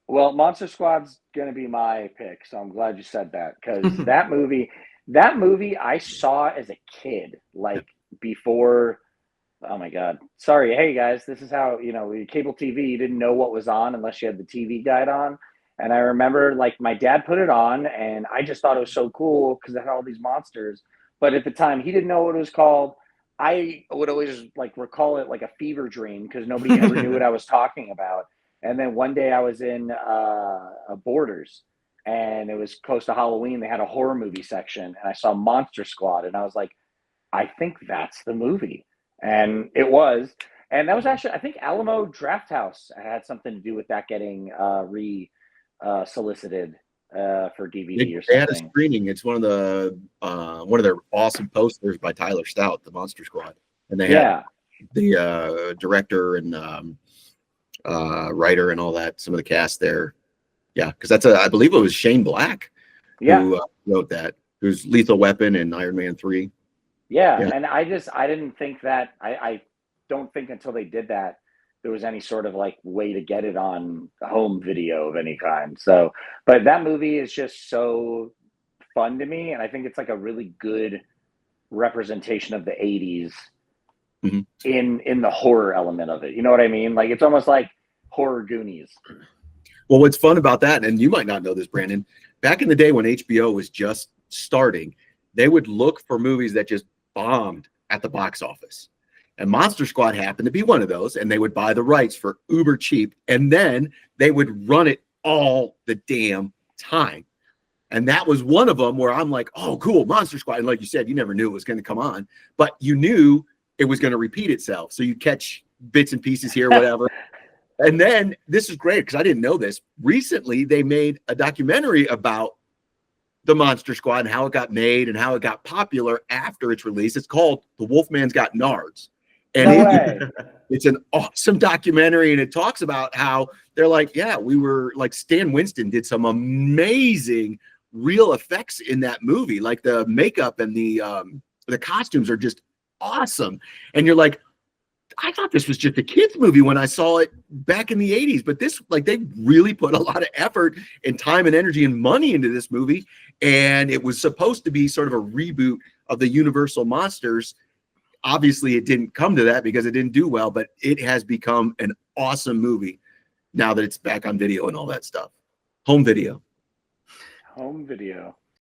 Well, Monster Squad's gonna be my pick, so I'm glad you said that because that movie I saw as a kid, like before. Oh my God! Sorry, hey guys, this is how cable TV. You didn't know what was on unless you had the TV guide on. And I remember like my dad put it on, and I just thought it was so cool because it had all these monsters. But at the time, he didn't know what it was called. I would always like recall it like a fever dream because nobody ever knew what I was talking about. And then one day I was in Borders, and it was close to Halloween. They had a horror movie section, and I saw Monster Squad, and I was like, I think that's the movie. And it was. And that was actually, I think Alamo Drafthouse had something to do with that getting re solicited for DVD or They had a something. screening. It's one of their awesome posters by Tyler Stout, the Monster Squad, and they had Yeah. the director and writer and all that. Some of the cast there, yeah, because I believe it was Shane Black Yeah. who wrote that. Who's Lethal Weapon and Iron Man 3. Yeah. Yeah, And I didn't think that, I don't think until they did that, there was any sort of like way to get it on home video of any kind. So, but that movie is just so fun to me. And I think it's like a really good representation of the 80s Mhm. in the horror element of it. You know what I mean? Like it's almost like horror Goonies. Well, what's fun about that, and you might not know this, Brandon, back in the day when HBO was just starting, they would look for movies that just bombed at the box office. And Monster Squad happened to be one of those, and they would buy the rights for uber cheap, and then they would run it all the damn time. And that was one of them where I'm like, oh, cool, Monster Squad. And like you said, you never knew it was going to come on, but you knew it was going to repeat itself. So you catch bits and pieces here, whatever. And then this is great because I didn't know this. Recently, they made a documentary about the Monster Squad and how it got made and how it got popular after its release. It's called The Wolfman's Got Nards. And No way. it's an awesome documentary. And it talks about how they're like, yeah, we were like Stan Winston did some amazing real effects in that movie. Like the makeup and the costumes are just awesome. And you're like, I thought this was just a kids movie when I saw it back in the 80s, but this, like, they really put a lot of effort and time and energy and money into this movie. And it was supposed to be sort of a reboot of the Universal Monsters. Obviously it didn't come to that because it didn't do well, but it has become an awesome movie now that it's back on video and all that stuff. Home video. Home video.